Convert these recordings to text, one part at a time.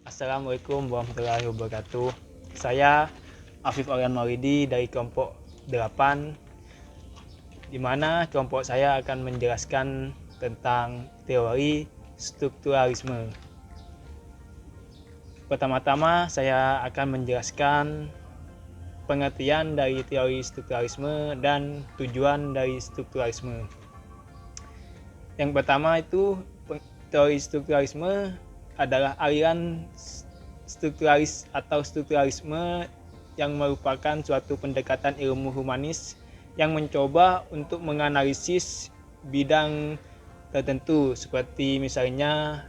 Assalamualaikum warahmatullahi wabarakatuh. Saya Afif Orhan Maulidi dari kelompok 8, di mana kelompok saya akan menjelaskan tentang teori strukturalisme. Pertama-tama saya akan menjelaskan pengertian dari teori strukturalisme dan tujuan dari strukturalisme. Yang pertama itu, teori strukturalisme adalah aliran strukturalis atau strukturalisme yang merupakan suatu pendekatan ilmu humanis yang mencoba untuk menganalisis bidang tertentu seperti misalnya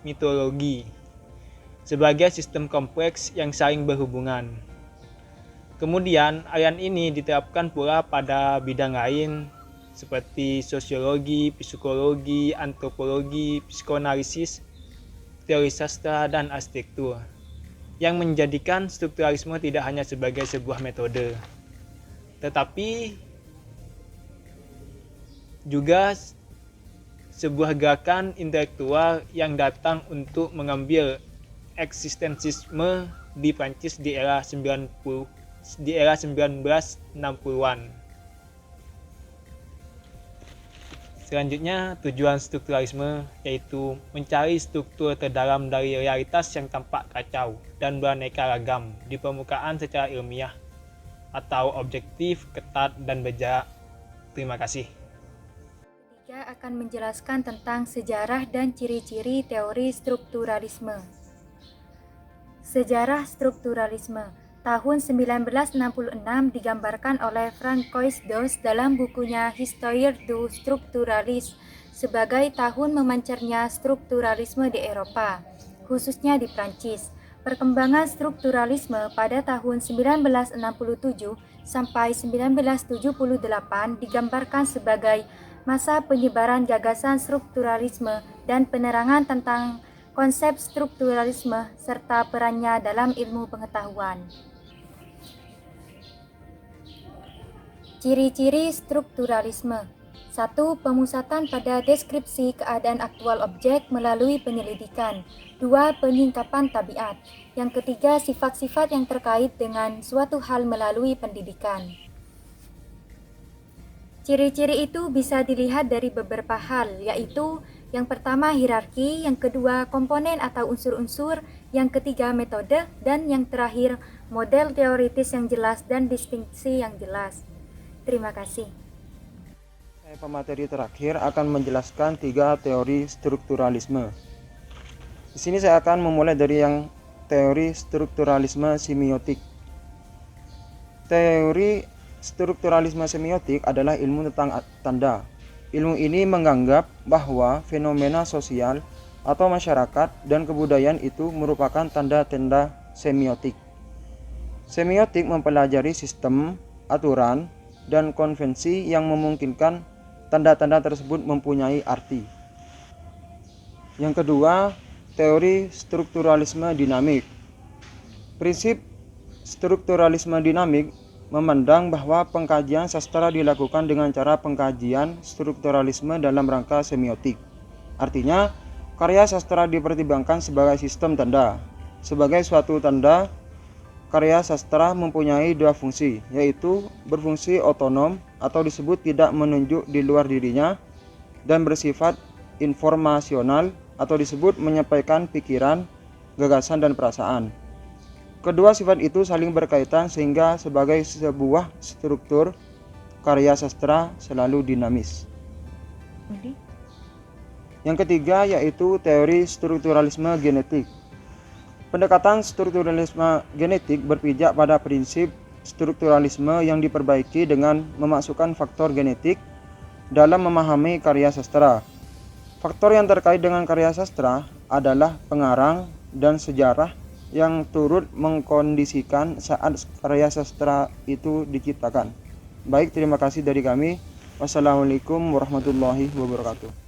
mitologi sebagai sistem kompleks yang saling berhubungan. Kemudian aliran ini diterapkan pula pada bidang lain seperti sosiologi, psikologi, antropologi, psikoanalisis, teori sastra, dan arsitektur, yang menjadikan strukturalisme tidak hanya sebagai sebuah metode, tetapi juga sebuah gerakan intelektual yang datang untuk mengambil eksistensialisme di Prancis di era 1960-an. Selanjutnya, tujuan strukturalisme yaitu mencari struktur terdalam dari realitas yang tampak kacau dan beraneka ragam di permukaan secara ilmiah atau objektif, ketat, dan berjarak. Terima kasih. Ketiga akan menjelaskan tentang sejarah dan ciri-ciri teori strukturalisme. Sejarah strukturalisme tahun 1966 digambarkan oleh Francois Dos dalam bukunya Histoire du Structuralisme sebagai tahun memancarnya strukturalisme di Eropa, khususnya di Prancis. Perkembangan strukturalisme pada tahun 1967 sampai 1978 digambarkan sebagai masa penyebaran gagasan strukturalisme dan penerangan tentang konsep strukturalisme serta perannya dalam ilmu pengetahuan. Ciri-ciri strukturalisme. 1. Pemusatan pada deskripsi keadaan aktual objek melalui penyelidikan. 2. Penyingkapan tabiat. Yang ketiga, sifat-sifat yang terkait dengan suatu hal melalui pendidikan. Ciri-ciri itu bisa dilihat dari beberapa hal, yaitu yang pertama hierarki, yang kedua komponen atau unsur-unsur, yang ketiga metode, dan yang terakhir model teoritis yang jelas dan distingsi yang jelas. Terima kasih. Pemateri terakhir akan menjelaskan 3 teori strukturalisme. Di sini saya akan memulai dari yang teori strukturalisme semiotik. Teori strukturalisme semiotik adalah ilmu tentang tanda. Ilmu ini menganggap bahwa fenomena sosial atau masyarakat dan kebudayaan itu merupakan tanda-tanda semiotik. Semiotik mempelajari sistem, aturan, dan konvensi yang memungkinkan tanda-tanda tersebut mempunyai arti. Yang kedua, teori strukturalisme dinamik. Prinsip strukturalisme dinamik memandang bahwa pengkajian sastra dilakukan dengan cara pengkajian strukturalisme dalam rangka semiotik. Artinya, karya sastra dipertimbangkan sebagai sistem tanda. Sebagai suatu tanda, karya sastra mempunyai 2 fungsi, yaitu berfungsi otonom atau disebut tidak menunjuk di luar dirinya, dan bersifat informasional atau disebut menyampaikan pikiran, gagasan, dan perasaan. Kedua sifat itu saling berkaitan sehingga sebagai sebuah struktur, karya sastra selalu dinamis. Yang ketiga yaitu teori strukturalisme genetik. Pendekatan strukturalisme genetik berpijak pada prinsip strukturalisme yang diperbaiki dengan memasukkan faktor genetik dalam memahami karya sastra. Faktor yang terkait dengan karya sastra adalah pengarang dan sejarah yang turut mengkondisikan saat karya sastra itu diciptakan. Baik, terima kasih dari kami. Wassalamualaikum warahmatullahi wabarakatuh.